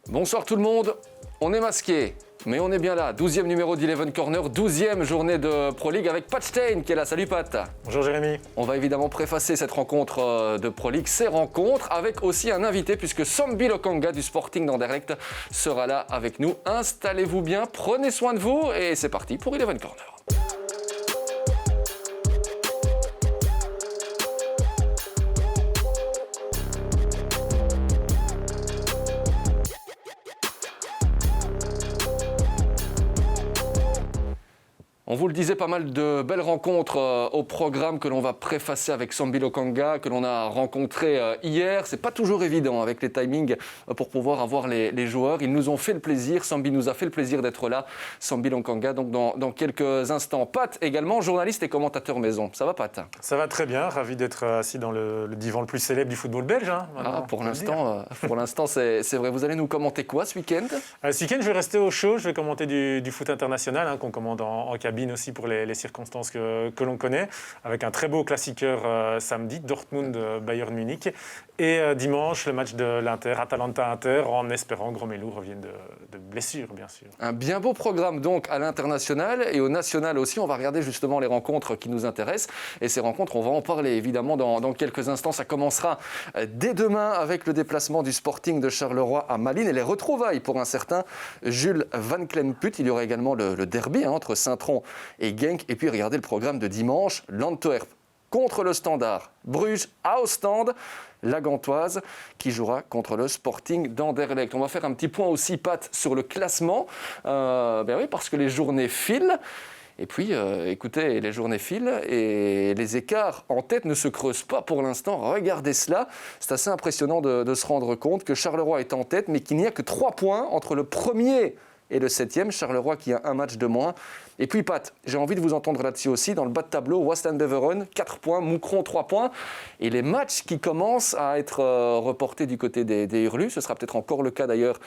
Bonsoir tout le monde, on est masqué, mais on est bien là. 12e numéro d'Eleven Corner, 12e journée de Pro League avec Pat Stein qui est là. Salut Pat. Bonjour Jérémy. On va évidemment préfacer cette rencontre de Pro League, ces rencontres, avec aussi un invité puisque Sambi Lokanga du Sporting d'Anderlecht sera là avec nous. Installez-vous bien, prenez soin de vous et c'est parti pour Eleven Corner. On vous le disait, pas mal de belles rencontres au programme que l'on va préfacer avec Sambi Lokanga, que l'on a rencontré hier. C'est pas toujours évident avec les timings pour pouvoir avoir les joueurs. Ils nous ont fait le plaisir, Sambi nous a fait le plaisir d'être là. Sambi Lokanga, donc dans quelques instants. Pat également, journaliste et commentateur maison. Ça va Pat? Ça va très bien, ravi d'être assis dans le divan le plus célèbre du football belge. Pour l'instant, c'est vrai. Vous allez nous commenter quoi ce week-end? Ce week-end, je vais rester au chaud, je vais commenter du foot international qu'on commande en cabine aussi pour les circonstances que l'on connaît, avec un très beau classiqueur samedi, Dortmund-Bayern Munich, et dimanche, le match de l'Inter, Atalanta-Inter, en espérant que Romelu revienne de blessure, bien sûr. Un bien beau programme donc à l'international et au national aussi. On va regarder justement les rencontres qui nous intéressent. Et ces rencontres, on va en parler évidemment dans quelques instants. Ça commencera dès demain avec le déplacement du Sporting de Charleroi à Malines et les retrouvailles pour un certain Jules Van Klemput. Il y aura également le derby entre Saint-Tron et Genk. Et puis regardez le programme de dimanche, l'Antwerp contre le Standard, Bruges à Ostende, la Gantoise qui jouera contre le Sporting d'Anderlecht. On va faire un petit point aussi, Pat, sur le classement. Oui, parce que les journées filent. Et puis, écoutez, les journées filent et les écarts en tête ne se creusent pas pour l'instant. Regardez cela, c'est assez impressionnant de se rendre compte que Charleroi est en tête, mais qu'il n'y a que 3 points entre le premier et le 7e, Charleroi qui a un match de moins. Et puis Pat, j'ai envie de vous entendre là-dessus aussi. Dans le bas de tableau, Waasland-Beveren, 4 points, Moucron, 3 points. Et les matchs qui commencent à être reportés du côté des Hurlus, ce sera peut-être encore le cas d'ailleurs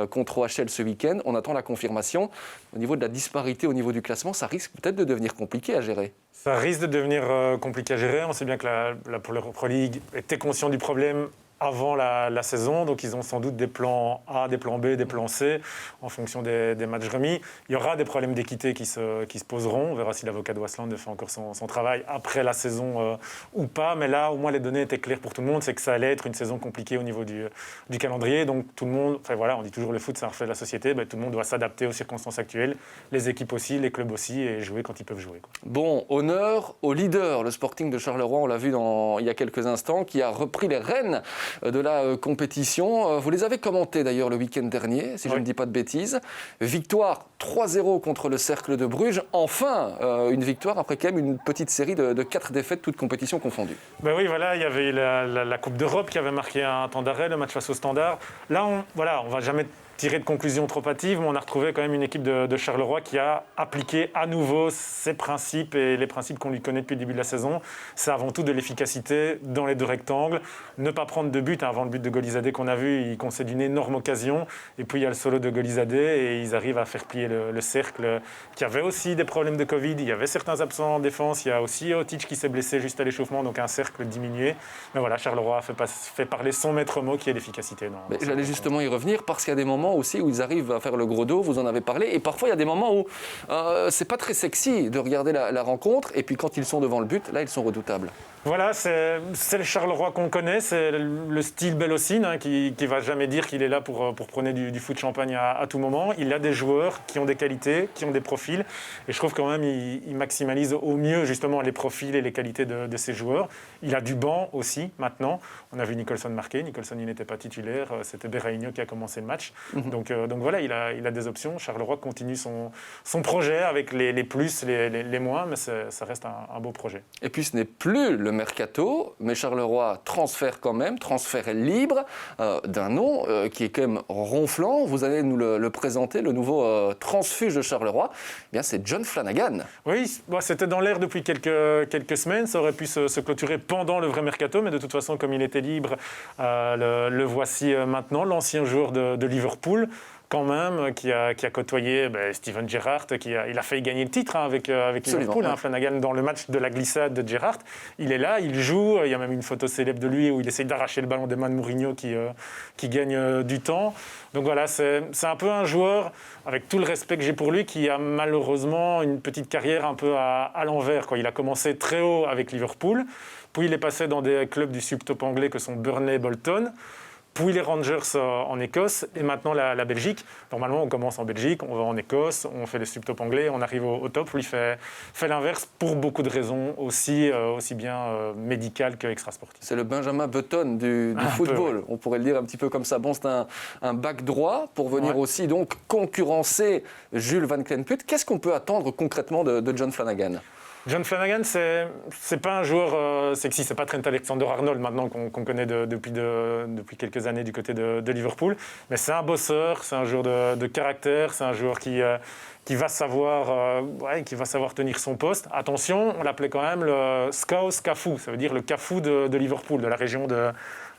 contre OHL ce week-end. On attend la confirmation. Au niveau de la disparité, au niveau du classement, ça risque peut-être de devenir compliqué à gérer. Ça risque de devenir compliqué à gérer. On sait bien que la Pro League était conscient du problème avant la saison, donc ils ont sans doute des plans A, des plans B, des plans C, en fonction des matchs remis. Il y aura des problèmes d'équité qui se poseront. On verra si l'avocat de Waasland fait encore son travail après la saison ou pas. Mais là, au moins, les données étaient claires pour tout le monde. C'est que ça allait être une saison compliquée au niveau du calendrier. Donc tout le monde, on dit toujours le foot, c'est un reflet de la société. Tout le monde doit s'adapter aux circonstances actuelles. Les équipes aussi, les clubs aussi, et jouer quand ils peuvent jouer. Bon, honneur au leader, le Sporting de Charleroi, on l'a vu il y a quelques instants, qui a repris les rênes de la compétition. Vous les avez commentés d'ailleurs le week-end dernier, si je ne dis pas de bêtises. Victoire 3-0 contre le Cercle de Bruges. Enfin, une victoire après quand même une petite série de 4 défaites, toutes compétitions confondues. Oui, voilà, il y avait la Coupe d'Europe qui avait marqué un temps d'arrêt, le match face au Standard. Là, on va jamais tirer de conclusions trop hâtives, mais on a retrouvé quand même une équipe de Charleroi qui a appliqué à nouveau ses principes et les principes qu'on lui connaît depuis le début de la saison. C'est avant tout de l'efficacité dans les 2 rectangles, ne pas prendre de but. Avant le but de Golizadeh qu'on a vu, il concède une énorme occasion, et puis il y a le solo de Golizadeh et ils arrivent à faire plier le cercle, qui avait aussi des problèmes de Covid. Il y avait certains absents en défense, il y a aussi Otic qui s'est blessé juste à l'échauffement, donc un cercle diminué. Mais voilà, Charleroi fait parler son maître mot qui est l'efficacité. J'allais justement y revenir parce qu'il y a des moments aussi où ils arrivent à faire le gros dos, vous en avez parlé, et parfois il y a des moments où c'est pas très sexy de regarder la rencontre, et puis quand ils sont devant le but, là ils sont redoutables. Voilà, c'est le Charleroi qu'on connaît, c'est le style Bellossine qui va jamais dire qu'il est là pour prôner du foot champagne à tout moment. Il a des joueurs qui ont des qualités, qui ont des profils, et je trouve quand même il maximalise au mieux justement les profils et les qualités de ses joueurs. Il a du banc aussi maintenant. On a vu Nicholson marquer. Nicholson il n'était pas titulaire, c'était Berrainho qui a commencé le match. Donc voilà, il a des options. Charleroi continue son projet avec les plus, les moins, mais ça reste un beau projet. Et puis ce n'est plus le mercato, mais Charleroi transfère quand même, transfert libre d'un nom qui est quand même ronflant. Vous allez nous le présenter, le nouveau transfuge de Charleroi. Eh bien, c'est John Flanagan. Oui, c'était dans l'air depuis quelques semaines. Ça aurait pu se clôturer pendant le vrai mercato, mais de toute façon, comme il était libre, le voici maintenant, l'ancien joueur de Liverpool. quand même, qui a côtoyé Steven Gerrard, il a failli gagner le titre avec Liverpool. Ouais. Flanagan, dans le match de la glissade de Gerrard, il est là, il joue. Il y a même une photo célèbre de lui où il essaye d'arracher le ballon des mains de Mourinho qui gagne du temps. Donc voilà, c'est un peu un joueur, avec tout le respect que j'ai pour lui, qui a malheureusement une petite carrière un peu à l'envers, quoi. Il a commencé très haut avec Liverpool, puis il est passé dans des clubs du sub-top anglais que sont Burnley et Bolton, puis les Rangers en Écosse et maintenant la Belgique. Normalement, on commence en Belgique, on va en Écosse, on fait le sub-top anglais, on arrive au top. Lui fait l'inverse pour beaucoup de raisons, aussi bien médicales qu'extra-sportives. C'est le Benjamin Button du football, peu, ouais. On pourrait le dire un petit peu comme ça. Bon, c'est un back droit pour venir aussi donc concurrencer Jules Van Clenput. Qu'est-ce qu'on peut attendre concrètement de John Flanagan ? John Flanagan, c'est pas un joueur sexy, c'est pas Trent Alexander-Arnold maintenant qu'on connaît depuis quelques années du côté de Liverpool, mais c'est un bosseur, c'est un joueur de caractère, c'est un joueur qui va savoir tenir son poste. Attention, on l'appelait quand même le Scouse Cafu, ça veut dire le Cafu de Liverpool, de la région de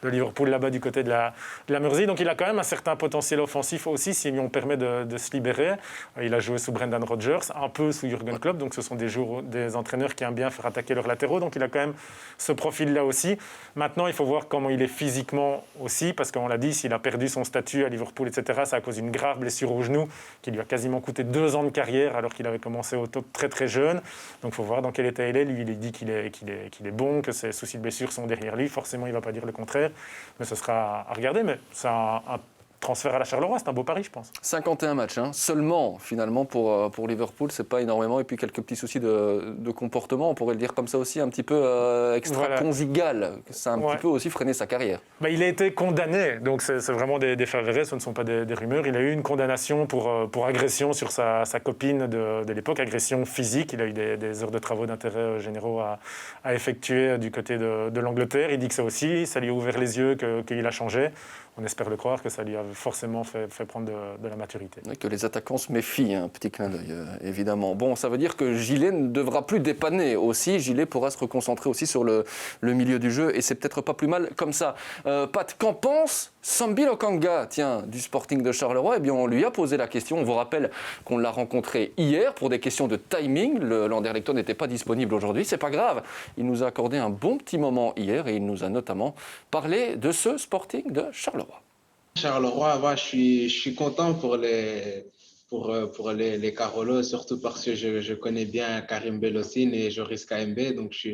Liverpool, là-bas du côté de la Mersey. Donc il a quand même un certain potentiel offensif aussi, si on permet de se libérer. Il a joué sous Brendan Rodgers, un peu sous Jürgen Klopp, donc ce sont des entraîneurs qui aiment bien faire attaquer leurs latéraux, donc il a quand même ce profil-là aussi. Maintenant, il faut voir comment il est physiquement aussi, parce qu'on l'a dit, s'il a perdu son statut à Liverpool, etc., c'est à cause d'une grave blessure au genou, qui lui a quasiment coûté 2 ans de carrière, alors qu'il avait commencé au top très très jeune. Donc il faut voir dans quel état il est. Lui, il dit qu'il est bon, que ses soucis de blessure sont derrière lui. Forcément, il ne va pas dire le contraire. Mais ce sera à regarder. Mais c'est un transfert à la Charleroi, c'est un beau pari, je pense. 51 matchs, seulement finalement pour Liverpool, c'est pas énormément. Et puis quelques petits soucis de comportement, on pourrait le dire comme ça aussi, un petit peu extra-conjugal. Ça a un petit peu aussi freiné sa carrière. Il a été condamné, donc c'est vraiment des faits avérés, ce ne sont pas des rumeurs. Il a eu une condamnation pour agression sur sa copine de l'époque, agression physique. Il a eu des heures de travaux d'intérêt généraux à effectuer du côté de l'Angleterre. Il dit que ça aussi, ça lui a ouvert les yeux, qu'il a changé. On espère le croire, que ça lui a forcément fait prendre de la maturité. Et que les attaquants se méfient, un petit clin d'œil, évidemment. Bon, ça veut dire que Gillet ne devra plus dépanner aussi. Gillet pourra se reconcentrer aussi sur le milieu du jeu, et c'est peut-être pas plus mal comme ça. Pat, qu'en pense Sambi Lokanga, du Sporting de Charleroi? Eh bien, on lui a posé la question. On vous rappelle qu'on l'a rencontré hier pour des questions de timing. L'Anderlecht n'était pas disponible aujourd'hui. C'est pas grave. Il nous a accordé un bon petit moment hier et il nous a notamment parlé de ce Sporting de Charleroi. Charleroi, je suis content pour les Carolos, surtout parce que je connais bien Karim Belhosseine et Joris Kaembe, donc je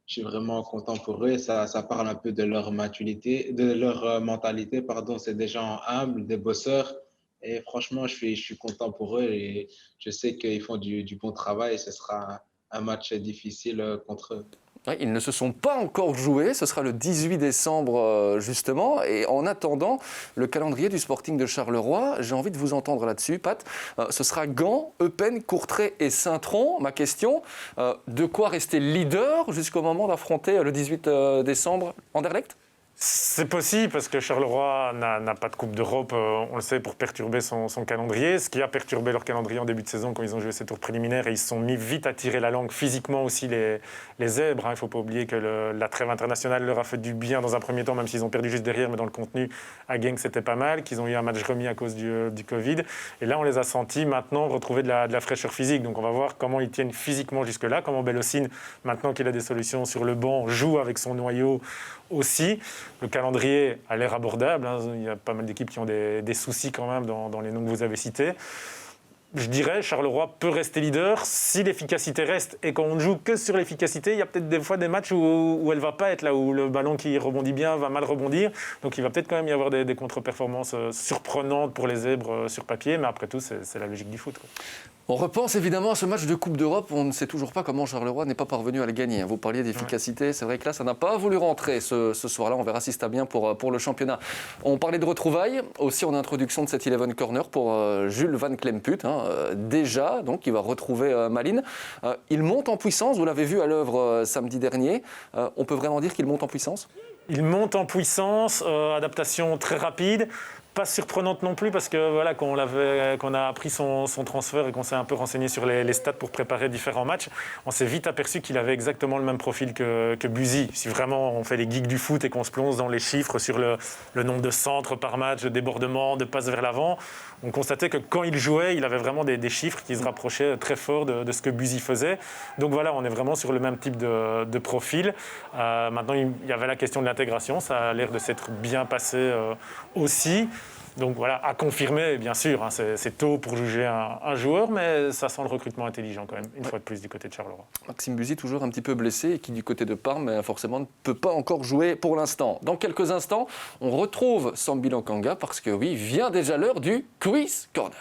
suis vraiment content pour eux. Ça parle un peu de leur maturité, de leur mentalité, pardon. C'est des gens humbles, des bosseurs, et franchement, je suis content pour eux et je sais qu'ils font du bon travail. Ce sera un match difficile contre eux. Ouais, ils ne se sont pas encore joués, ce sera le 18 décembre justement, et en attendant le calendrier du Sporting de Charleroi, j'ai envie de vous entendre là-dessus, Pat. Ce sera Gand, Eupen, Courtrai et Saint-Tron. Ma question, de quoi rester leader jusqu'au moment d'affronter le 18 décembre Anderlecht ? C'est possible parce que Charleroi n'a pas de Coupe d'Europe, on le sait, pour perturber son calendrier. Ce qui a perturbé leur calendrier en début de saison quand ils ont joué ces tours préliminaires, et ils se sont mis vite à tirer la langue physiquement aussi les zèbres. Il ne faut pas oublier que la trêve internationale leur a fait du bien dans un premier temps, même s'ils ont perdu juste derrière, mais dans le contenu, à Genk c'était pas mal, qu'ils ont eu un match remis à cause du Covid. Et là on les a sentis maintenant retrouver de la fraîcheur physique. Donc on va voir comment ils tiennent physiquement jusque-là, comment Belhosseine, maintenant qu'il a des solutions sur le banc, joue avec son noyau aussi. Le calendrier a l'air abordable, il y a pas mal d'équipes qui ont des soucis quand même dans les noms que vous avez cités. Je dirais Charleroi peut rester leader si l'efficacité reste, et quand on ne joue que sur l'efficacité, il y a peut-être des fois des matchs où elle ne va pas être là, où le ballon qui rebondit bien va mal rebondir, donc il va peut-être quand même y avoir des contre-performances surprenantes pour les zèbres sur papier, mais après tout c'est la logique du foot, quoi. On repense évidemment à ce match de Coupe d'Europe. On ne sait toujours pas comment Charleroi n'est pas parvenu à le gagner. Vous parliez d'efficacité. C'est vrai que là, ça n'a pas voulu rentrer ce soir-là. On verra si c'est bien pour le championnat. On parlait de retrouvailles aussi en introduction de cette 11 Corner pour Jules Van Clenput. Déjà, donc, il va retrouver Malines. Il monte en puissance. Vous l'avez vu à l'œuvre samedi dernier. On peut vraiment dire qu'il monte en puissance ? Il monte en puissance, adaptation très rapide. pas surprenante non plus parce que voilà, qu'on a appris son transfert et qu'on s'est un peu renseigné sur les stats pour préparer différents matchs, on s'est vite aperçu qu'il avait exactement le même profil que Buzy. Si vraiment on fait les geeks du foot et qu'on se plonge dans les chiffres sur le nombre de centres par match, de débordements, de passes vers l'avant, on constatait que quand il jouait, il avait vraiment des chiffres qui se rapprochaient très fort de ce que Buzy faisait. Donc voilà, on est vraiment sur le même type de profil. Maintenant, il y avait la question de l'intégration, ça a l'air de s'être bien passé aussi. Donc voilà, à confirmer, bien sûr, hein, c'est tôt pour juger un joueur, mais ça sent le recrutement intelligent quand même, une fois de plus du côté de Charleroi. Maxime Buzy, toujours un petit peu blessé, et qui du côté de Parme, forcément, ne peut pas encore jouer pour l'instant. Dans quelques instants, on retrouve Sambi Lokanga, parce que oui, vient déjà l'heure du Quiz Corner.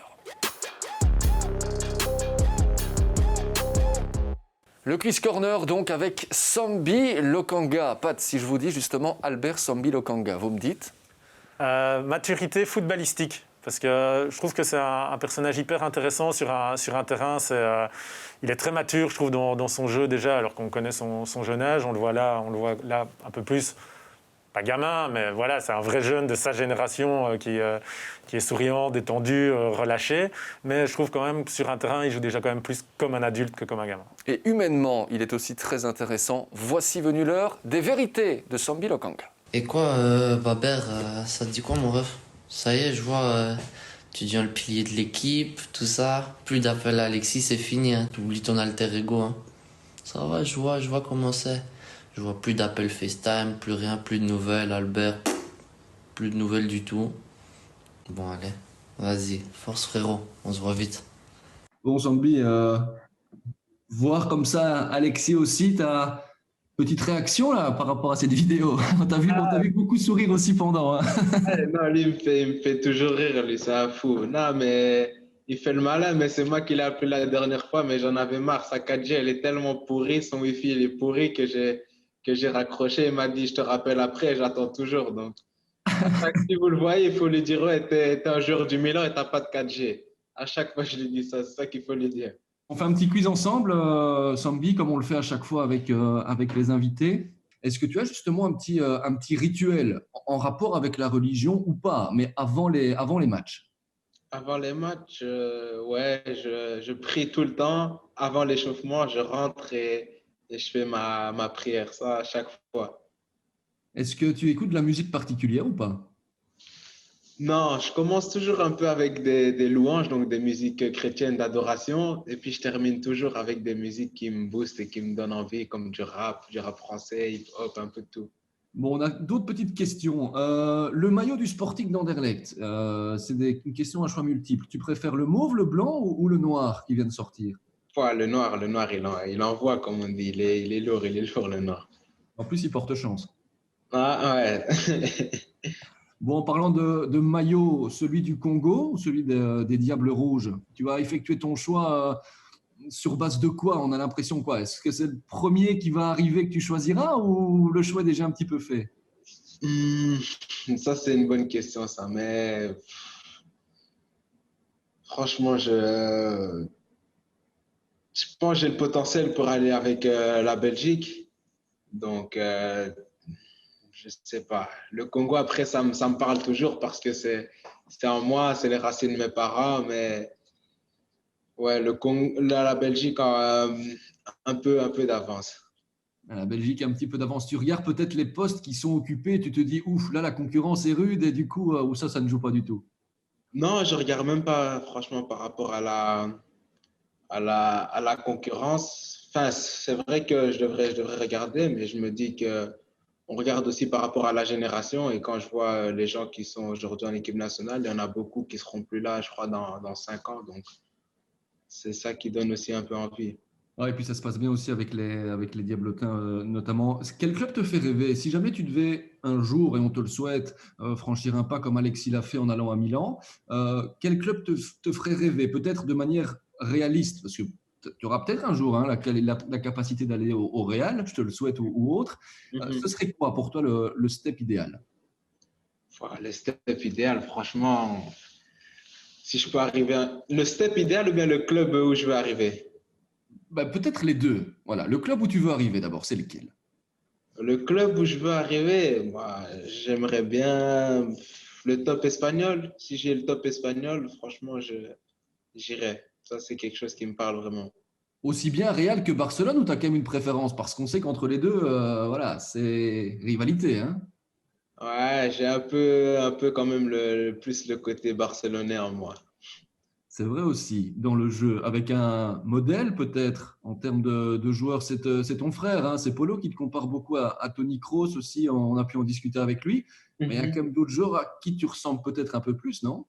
Le Quiz Corner, donc, avec Sambi Lokanga. Pat, si je vous dis justement Albert Sambi Lokanga, vous me dites ? Maturité footballistique, parce que je trouve que c'est un personnage hyper intéressant sur un terrain. Il est très mature, je trouve, dans son jeu déjà, alors qu'on connaît son jeune âge. On le voit là un peu plus, pas gamin, mais voilà, c'est un vrai jeune de sa génération qui est souriant, détendu, relâché. Mais je trouve quand même sur un terrain, il joue déjà quand même plus comme un adulte que comme un gamin. Et humainement, il est aussi très intéressant. Voici venue l'heure des vérités de Sambi Lokanga. Et quoi, Baber, ça te dit quoi, mon ref? Ça y est, je vois, tu deviens le pilier de l'équipe, tout ça. Plus d'appel à Alexis, c'est fini, hein. Tu oublies ton alter ego, hein. Ça va, je vois comment c'est. Je vois plus d'appel FaceTime, plus rien, plus de nouvelles, Albert. Plus de nouvelles du tout. Bon, allez, vas-y, force frérot, on se voit vite. Bon, Sambi, voir comme ça Alexis aussi, t'as petite réaction là par rapport à cette vidéo. On t'a vu beaucoup sourire aussi pendant. Hein. Non, lui, il me fait toujours rire, lui, c'est un fou. Non, mais il fait le malin, mais c'est moi qui l'ai appelé la dernière fois, mais j'en avais marre. Sa 4G, elle est tellement pourrie, son Wi-Fi, il est pourri que j'ai raccroché. Il m'a dit, je te rappelle après, j'attends toujours. Donc, si vous le voyez, il faut lui dire, ouais, t'es un joueur du Milan et t'as pas de 4G. À chaque fois, je lui dis ça, c'est ça qu'il faut lui dire. On fait un petit quiz ensemble, Sambi, comme on le fait à chaque fois avec les invités. Est-ce que tu as justement un petit rituel en rapport avec la religion ou pas, mais avant les matchs? Avant les matchs, ouais, je prie tout le temps. Avant l'échauffement, je rentre et je fais ma prière, ça à chaque fois. Est-ce que tu écoutes de la musique particulière ou pas? Non, je commence toujours un peu avec des louanges, donc des musiques chrétiennes d'adoration, et puis je termine toujours avec des musiques qui me boostent et qui me donnent envie, comme du rap français, hip-hop, un peu de tout. Bon, on a d'autres petites questions. Le maillot du Sporting d'Anderlecht, c'est une question à choix multiples. Tu préfères le mauve, le blanc ou le noir qui vient de sortir? Ouais, le noir, il envoie, comme on dit, il est lourd, le noir. En plus, il porte chance. Ah ouais. Bon, en parlant de maillot, celui du Congo ou celui des Diables Rouges, tu vas effectuer ton choix sur base de quoi? On a l'impression quoi? Est-ce que c'est le premier qui va arriver que tu choisiras ou le choix est déjà un petit peu fait? Ça, c'est une bonne question, ça. Mais franchement, je pense que j'ai le potentiel pour aller avec la Belgique. Donc, je ne sais pas. Le Congo, après, ça me parle toujours parce que c'est en moi, c'est les racines de mes parents. Mais ouais, le Congo, la Belgique a un peu d'avance. La Belgique a un petit peu d'avance. Tu regardes peut-être les postes qui sont occupés, tu te dis, ouf, là, la concurrence est rude et du coup, ou ça ne joue pas du tout. Non, je regarde même pas, franchement, par rapport à la concurrence. Enfin, c'est vrai que je devrais regarder, mais je me dis que on regarde aussi par rapport à la génération. Et quand je vois les gens qui sont aujourd'hui en équipe nationale, il y en a beaucoup qui seront plus là, je crois, dans 5 ans. Donc, c'est ça qui donne aussi un peu envie. Ouais, et puis ça se passe bien aussi avec les Diablotins notamment. Quel club te fait rêver? Si jamais tu devais un jour, et on te le souhaite, franchir un pas comme Alexis l'a fait en allant à Milan, quel club te ferait rêver? Peut-être de manière réaliste, parce que tu auras peut-être un jour hein, la capacité d'aller au Real, je te le souhaite, ou autre. Ce serait quoi pour toi le step idéal? Le step idéal, franchement, si je peux arriver. Le step idéal ou bien le club où je veux arriver? Bah, peut-être les deux. Voilà, le club où tu veux arriver d'abord, c'est lequel? Le club où je veux arriver, moi, j'aimerais bien. Le top espagnol, si j'ai le top espagnol, franchement, j'irai. Ça, c'est quelque chose qui me parle vraiment. Aussi bien Real que Barcelone ou tu as quand même une préférence? Parce qu'on sait qu'entre les deux, voilà, c'est rivalité, hein. Ouais, j'ai un peu quand même plus le côté barcelonais en moi. C'est vrai aussi, dans le jeu, avec un modèle peut-être en termes de joueurs, c'est ton frère, hein, c'est Polo qui te compare beaucoup à Toni Kroos aussi, on a pu en discuter avec lui, mais il y a quand même d'autres joueurs à qui tu ressembles peut-être un peu plus, non?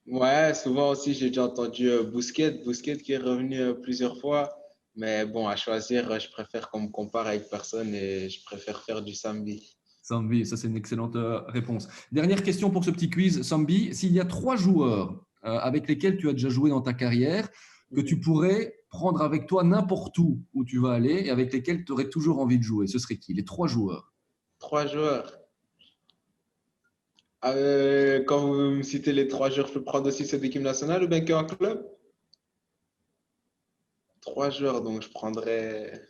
Ouais, souvent aussi, j'ai déjà entendu Busquets qui est revenu plusieurs fois. Mais bon, à choisir, je préfère qu'on me compare avec personne et je préfère faire du samedi. Sambi, ça c'est une excellente réponse. Dernière question pour ce petit quiz, Sambi, s'il y a trois joueurs avec lesquels tu as déjà joué dans ta carrière, que tu pourrais prendre avec toi n'importe où tu vas aller et avec lesquels tu aurais toujours envie de jouer, ce serait qui? Les trois joueurs. Trois joueurs. Quand vous me citez les trois joueurs, je peux prendre aussi ceux d'équipe nationale ou bien qu'un club? Trois joueurs, donc je prendrais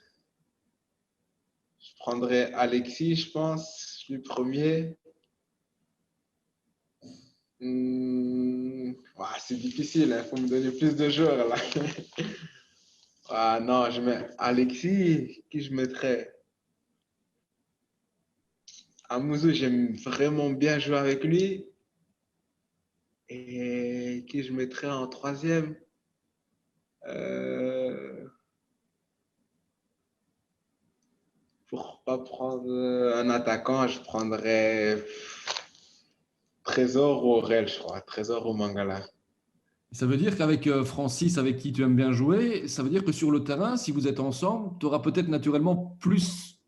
Alexis, je pense, le premier. Ouah, c'est difficile, il faut me donner plus de joueurs là. Ah non, je mets Alexis, qui je mettrais? Amouzou, j'aime vraiment bien jouer avec lui. Et qui je mettrais en troisième? Euh, pour pas prendre un attaquant, je prendrais Trésor ou Aurel, je crois. Trésor ou Mangala. Ça veut dire qu'avec Francis, avec qui tu aimes bien jouer, ça veut dire que sur le terrain, si vous êtes ensemble, tu auras peut-être naturellement plus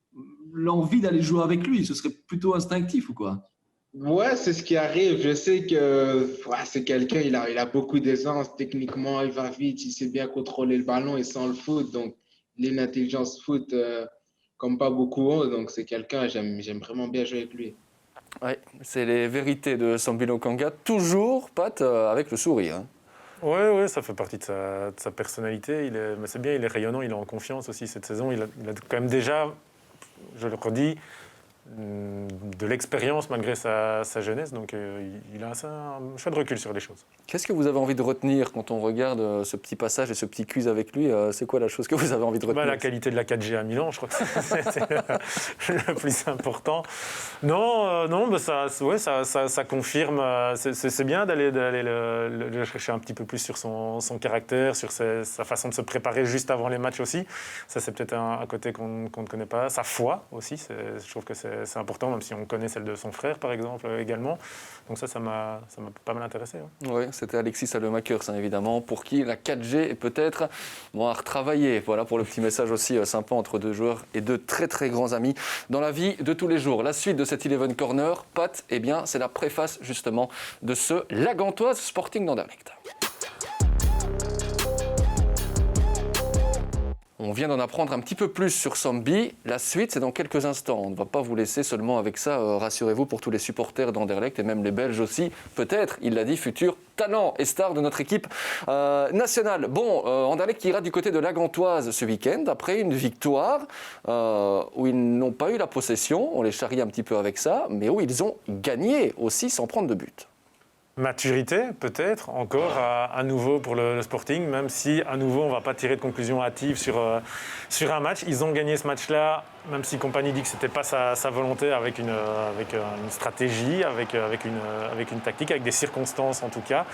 l'envie d'aller jouer avec lui. Ce serait plutôt instinctif ou quoi? Ouais, c'est ce qui arrive. Je sais que ouais, c'est quelqu'un, il a beaucoup d'aisance. Techniquement, il va vite, il sait bien contrôler le ballon et sans le foot. Donc, il a une intelligence foot comme pas beaucoup ont. Donc, c'est quelqu'un, j'aime vraiment bien jouer avec lui. Ouais, c'est les vérités de Sambi Lokanga, toujours, Pat, avec le sourire, hein. Oui, ça fait partie de sa personnalité. Mais c'est bien, il est rayonnant, il est en confiance aussi cette saison. Il a quand même déjà, je le redis, de l'expérience malgré sa jeunesse. Donc il a un choix de recul sur les choses. Qu'est-ce que vous avez envie de retenir quand on regarde ce petit passage et ce petit quiz avec lui? C'est quoi la chose que vous avez envie de retenir? La qualité de la 4G à Milan, je crois que c'est le plus important. Non, ça confirme. C'est bien d'aller le chercher un petit peu plus sur son caractère, sur sa façon de se préparer juste avant les matchs aussi. Ça, c'est peut-être un côté qu'on ne connaît pas. Sa foi aussi, je trouve que c'est important, même si on connaît celle de son frère, par exemple, également. Donc ça m'a pas mal intéressé. Ouais. Oui, c'était Alexis Salemakers, hein, évidemment, pour qui la 4G est peut-être à retravailler. Voilà pour le petit message aussi sympa entre deux joueurs et deux très très grands amis dans la vie de tous les jours. La suite de cet Eleven Corner, Pat, eh bien, c'est la préface justement de ce Lagantoise Sporting d'Anderlecht. On vient d'en apprendre un petit peu plus sur Sambi. La suite, c'est dans quelques instants. On ne va pas vous laisser seulement avec ça. Rassurez-vous, pour tous les supporters d'Anderlecht et même les Belges aussi, peut-être, il l'a dit, futur talent et star de notre équipe nationale. Bon, Anderlecht qui ira du côté de la Gantoise ce week-end après une victoire où ils n'ont pas eu la possession. On les charrie un petit peu avec ça, mais où ils ont gagné aussi sans prendre de but. Maturité, peut-être, encore à nouveau pour le Sporting, même si à nouveau on ne va pas tirer de conclusion hâtive sur un match. Ils ont gagné ce match-là, même si Compagnie dit que ce n'était pas sa volonté, avec une stratégie, avec une tactique, avec des circonstances en tout cas,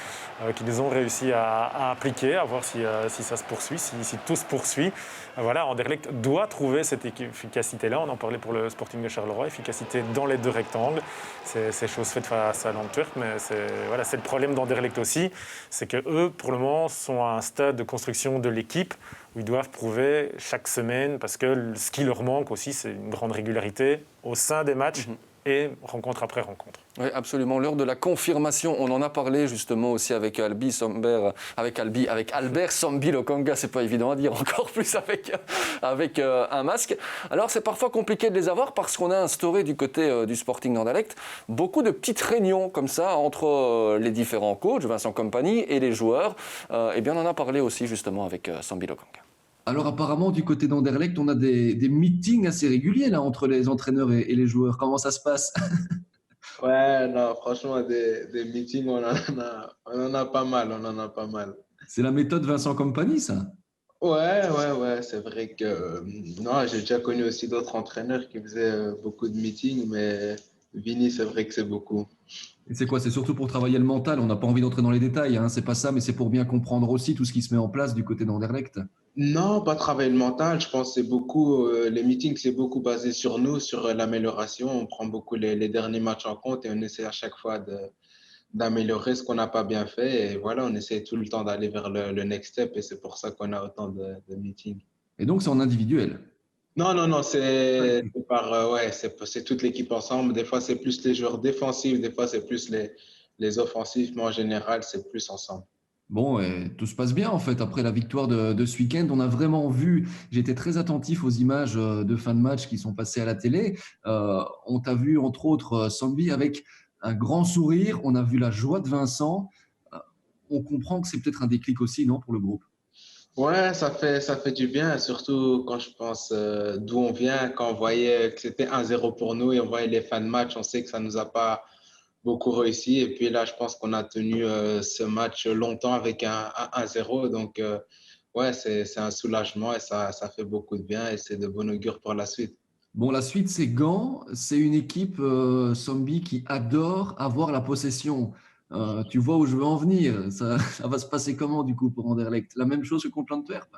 qu'ils ont réussi à appliquer, à voir si ça se poursuit, si tout se poursuit. Voilà, Anderlecht doit trouver cette efficacité-là. On en parlait pour le Sporting de Charleroi, efficacité dans les deux rectangles. C'est chose faite face à l'Antwerp, mais c'est le problème d'Anderlecht aussi, c'est qu'eux, pour le moment, sont à un stade de construction de l'équipe où ils doivent prouver chaque semaine, parce que ce qui leur manque aussi, c'est une grande régularité au sein des matchs et rencontre après rencontre. Oui, absolument. L'heure de la confirmation, on en a parlé justement aussi avec Albert Sambi Lokanga, c'est pas évident à dire, encore plus avec un masque. Alors c'est parfois compliqué de les avoir parce qu'on a instauré du côté du Sporting d'Anderlecht beaucoup de petites réunions comme ça entre les différents coachs, Vincent Kompany et les joueurs. Eh bien on en a parlé aussi justement avec Sambi Lokanga. Alors apparemment, du côté d'Anderlecht, on a des meetings assez réguliers là, entre les entraîneurs et les joueurs. Comment ça se passe? Ouais, non, franchement, des meetings, on en a pas mal, on en a pas mal. C'est la méthode Vincent Kompany, ça. Ouais, c'est vrai que non, j'ai déjà connu aussi d'autres entraîneurs qui faisaient beaucoup de meetings, mais Vini, c'est vrai que c'est beaucoup. Et c'est quoi? C'est surtout pour travailler le mental. On n'a pas envie d'entrer dans les détails, hein. C'est pas ça, mais c'est pour bien comprendre aussi tout ce qui se met en place du côté d'Anderlecht. Non, pas travailler le mental. Je pense que c'est beaucoup, les meetings, c'est beaucoup basé sur nous, sur l'amélioration. On prend beaucoup les derniers matchs en compte et on essaie à chaque fois d'améliorer ce qu'on n'a pas bien fait. Et voilà, on essaie tout le temps d'aller vers le next step et c'est pour ça qu'on a autant de meetings. Et donc, c'est en individuel. Non, Ok. c'est par, ouais, c'est toute l'équipe ensemble. Des fois, c'est plus les joueurs défensifs, des fois, c'est plus les offensifs, mais en général, c'est plus ensemble. Bon, et tout se passe bien en fait. Après la victoire de ce week-end, on a vraiment vu, j'étais très attentif aux images de fin de match qui sont passées à la télé. On t'a vu entre autres Sambi avec un grand sourire. On a vu la joie de Vincent. Euh, on comprend que c'est peut-être un déclic aussi, non, pour le groupe. Ouais, ça fait du bien, surtout quand je pense d'où on vient, quand on voyait que c'était 1-0 pour nous et on voyait les fins de match, on sait que ça nous a pas beaucoup réussi. Et puis là, je pense qu'on a tenu ce match longtemps avec un 1-0. Donc, ouais, c'est un soulagement et ça fait beaucoup de bien et c'est de bon augure pour la suite. Bon, la suite, c'est Gand. C'est une équipe, Zombie, qui adore avoir la possession. Tu vois où je veux en venir. Ça va se passer comment, du coup, pour Anderlecht? La même chose que contre l'Antwerp?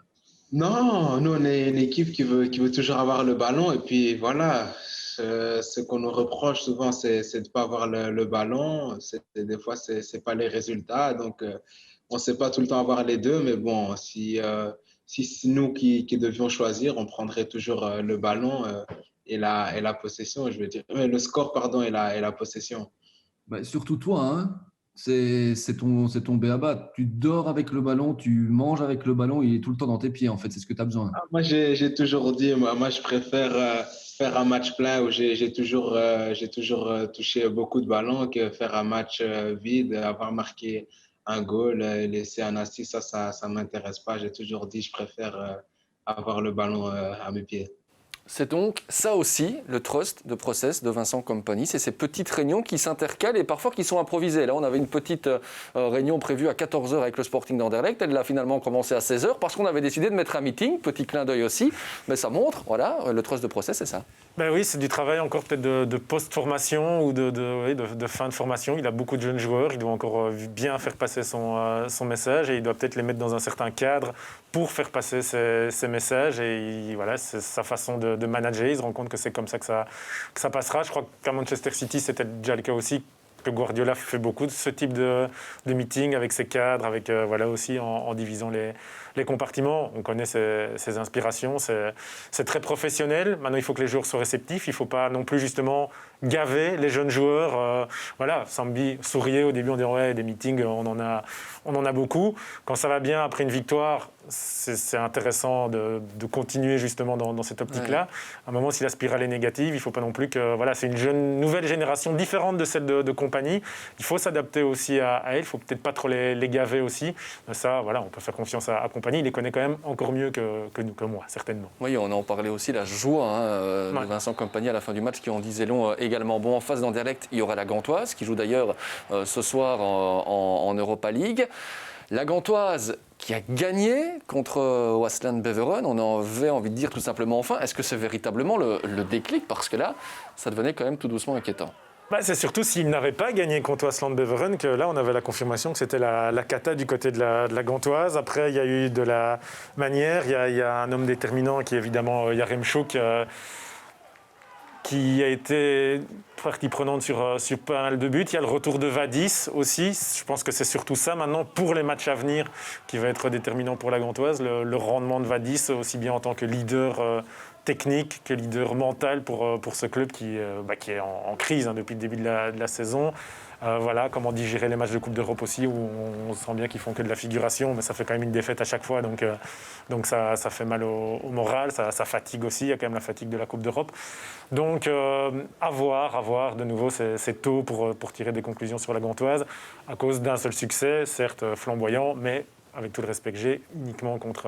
Non, nous, on est une équipe qui veut toujours avoir le ballon. Et puis voilà, ce qu'on nous reproche souvent, c'est de ne pas avoir le ballon. Des fois, c'est pas les résultats. Donc, on ne sait pas tout le temps avoir les deux. Mais bon, si c'est nous qui devions choisir, on prendrait toujours le ballon et la possession, je veux dire. Le score, pardon, et la possession. Bah, surtout toi, hein. C'est ton b.a.-ba. Tu dors avec le ballon, tu manges avec le ballon, il est tout le temps dans tes pieds, en fait. C'est ce que tu as besoin. Ah, moi, j'ai toujours dit, moi, je préfère faire un match plein où j'ai toujours touché beaucoup de ballons que faire un match vide, avoir marqué un goal, laisser un assist, ça m'intéresse pas. J'ai toujours dit, je préfère avoir le ballon à mes pieds. C'est donc ça aussi, le trust de process de Vincent Kompany. C'est ces petites réunions qui s'intercalent et parfois qui sont improvisées. Là, on avait une petite réunion prévue à 14 heures avec le Sporting d'Anderlecht. Elle a finalement commencé à 16 heures parce qu'on avait décidé de mettre un meeting. Petit clin d'œil aussi. Mais ça montre, voilà, le trust de process, c'est ça. Ben oui, c'est du travail encore peut-être de post-formation ou oui, de fin de formation. Il a beaucoup de jeunes joueurs, il doit encore bien faire passer son message et il doit peut-être les mettre dans un certain cadre pour faire passer ses messages. Et voilà, c'est sa façon de manager. Il se rend compte que c'est comme ça que ça passera. Je crois qu'à Manchester City, c'était déjà le cas aussi, que Guardiola fait beaucoup de ce type de meeting avec ses cadres, avec voilà aussi en divisant les compartiments. On connaît ses inspirations, c'est très professionnel. Maintenant, il faut que les joueurs soient réceptifs. Il ne faut pas non plus justement gaver les jeunes joueurs. Voilà, Sambi souriait au début en disant ouais, des meetings, on en a beaucoup. Quand ça va bien après une victoire, c'est intéressant de continuer justement dans cette optique-là. À un moment, s'il aspire à les négatives, il ne faut pas non plus que... Voilà, c'est une nouvelle génération différente de celle de Kompany. Il faut s'adapter aussi à elle. Il ne faut peut-être pas trop les gaver aussi. Ça, voilà, on peut faire confiance à Kompany. Il les connaît quand même encore mieux que moi, certainement. Oui, on en parlait aussi, la joie de Vincent Kompany à la fin du match qui en disait long également. Bon, en face d'Anderlecht, il y aura la Gantoise qui joue d'ailleurs ce soir en Europa League. La Gantoise qui a gagné contre Waasland Beveren, on avait envie de dire tout simplement enfin, est-ce que c'est véritablement le déclic? Parce que là, ça devenait quand même tout doucement inquiétant. C'est surtout s'il n'avait pas gagné contre Waasland Beveren que là, on avait la confirmation que c'était la cata du côté de la Gantoise. Après, il y a eu de la manière. Il y a un homme déterminant qui est évidemment Yaremchuk, qui a été partie prenante sur pas mal de buts. Il y a le retour de Vadis aussi. Je pense que c'est surtout ça maintenant pour les matchs à venir qui va être déterminant pour la Gantoise. Le rendement de Vadis, aussi bien en tant que leader technique que leader mental pour ce club qui est en crise depuis le début de la saison. Voilà, comment digérer les matchs de Coupe d'Europe aussi, où on sent bien qu'ils font que de la figuration, mais ça fait quand même une défaite à chaque fois, donc ça fait mal au moral, ça fatigue aussi, il y a quand même la fatigue de la Coupe d'Europe. Donc à voir, de nouveau, c'est tôt pour tirer des conclusions sur la Gantoise, à cause d'un seul succès, certes flamboyant, mais avec tout le respect que j'ai, uniquement contre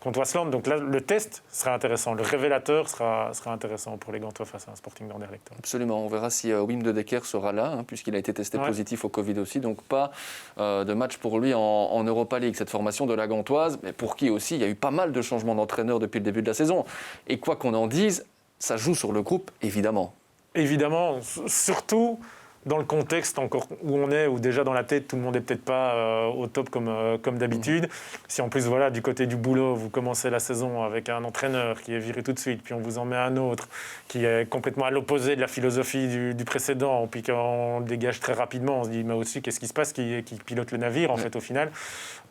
Waasland. Donc là, le test sera intéressant, le révélateur sera intéressant pour les Gantois face à un Sporting d'Anderlecht. Absolument, on verra si Wim de Decker sera là, puisqu'il a été testé positif au Covid aussi, donc pas de match pour lui en Europa League, cette formation de la Gantoise, mais pour qui aussi il y a eu pas mal de changements d'entraîneur depuis le début de la saison. Et quoi qu'on en dise, ça joue sur le groupe, évidemment. Évidemment, surtout dans le contexte encore où on est, où déjà dans la tête, tout le monde n'est peut-être pas au top comme d'habitude. Si en plus, voilà, du côté du boulot, vous commencez la saison avec un entraîneur qui est viré tout de suite, puis on vous en met un autre qui est complètement à l'opposé de la philosophie du précédent, puis qu'on le dégage très rapidement, on se dit, mais aussi, qu'est-ce qui se passe, qui pilote le navire, en fait, au final.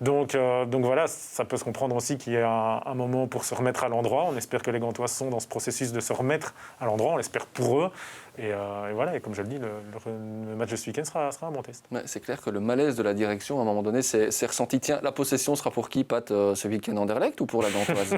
Donc voilà, ça peut se comprendre aussi qu'il y ait un moment pour se remettre à l'endroit. On espère que les Gantois sont dans ce processus de se remettre à l'endroit, on l'espère pour eux. Et voilà, et comme je le dis, le match de ce week-end sera un bon test. Ouais, c'est clair que le malaise de la direction, à un moment donné, c'est ressenti. Tiens, la possession sera pour qui, Pat, ce week-end Anderlecht ou pour la Gantoise?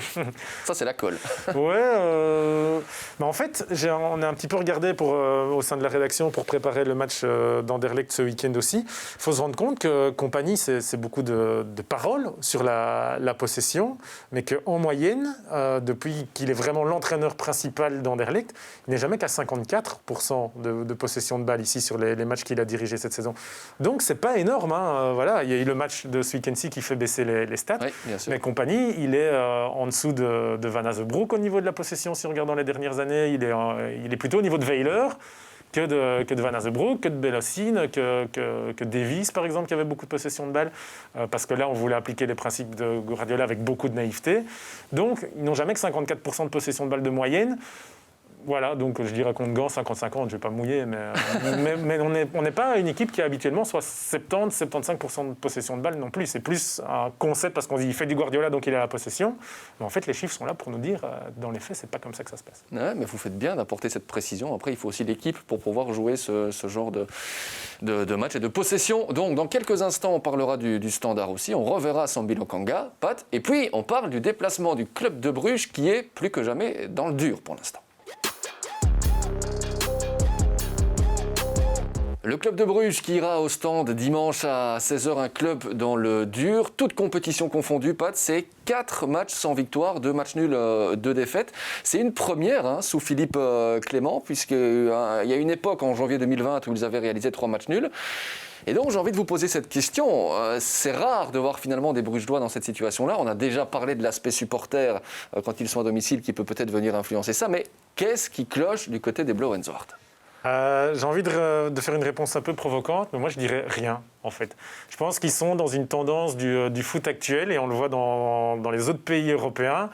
Ça, c'est la colle. Ouais, mais en fait, on a un petit peu regardé au sein de la rédaction pour préparer le match d'Anderlecht ce week-end aussi. Il faut se rendre compte que Compagnie, c'est beaucoup de paroles sur la possession, mais qu'en moyenne, depuis qu'il est vraiment l'entraîneur principal d'Anderlecht, il n'est jamais qu'à 54% de possession de balle ici sur les matchs qu'il a dirigés cette saison. Donc c'est pas énorme. Voilà, il y a eu le match de ce week-end-ci qui fait baisser les stats. Oui, mais Compagnie, il est en dessous de Van Azebroek au niveau de la possession. Si on regarde dans les dernières années, il est plutôt au niveau de Weiler que de Van Azebroek, que de Belosine, que Davies, par exemple, qui avait beaucoup de possession de balle, parce que là, on voulait appliquer les principes de Guardiola avec beaucoup de naïveté. Donc, ils n'ont jamais que 54% de possession de balle de moyenne. Voilà, donc je dirais contre Gand, 50-50, je ne vais pas mouiller, mais on n'est pas une équipe qui a habituellement soit 70-75% de possession de balle non plus. C'est plus un concept parce qu'on dit qu'il fait du Guardiola, donc il a la possession. Mais en fait, les chiffres sont là pour nous dire, dans les faits, c'est pas comme ça que ça se passe. Ouais, mais vous faites bien d'apporter cette précision. Après, il faut aussi l'équipe pour pouvoir jouer ce genre de match et de possession. Donc, dans quelques instants, on parlera du Standard aussi. On reverra Sambi Lokanga, Pat. Et puis, on parle du déplacement du club de Bruges qui est plus que jamais dans le dur pour l'instant. Le club de Bruges qui ira au stand dimanche à 16h, un club dans le dur, toute compétition confondue, Pat, c'est 4 matchs sans victoire, 2 matchs nuls, 2 défaites. C'est une première sous Philippe Clément, puisqu'il y a une époque en janvier 2020 où ils avaient réalisé 3 matchs nuls. Et donc j'ai envie de vous poser cette question. C'est rare de voir finalement des Brugedois dans cette situation-là. On a déjà parlé de l'aspect supporter quand ils sont à domicile qui peut peut-être venir influencer ça, mais qu'est-ce qui cloche du côté des Blauwenzwart ? J'ai envie de faire une réponse un peu provocante, mais moi je dirais rien en fait. Je pense qu'ils sont dans une tendance du foot actuel et on le voit dans les autres pays européens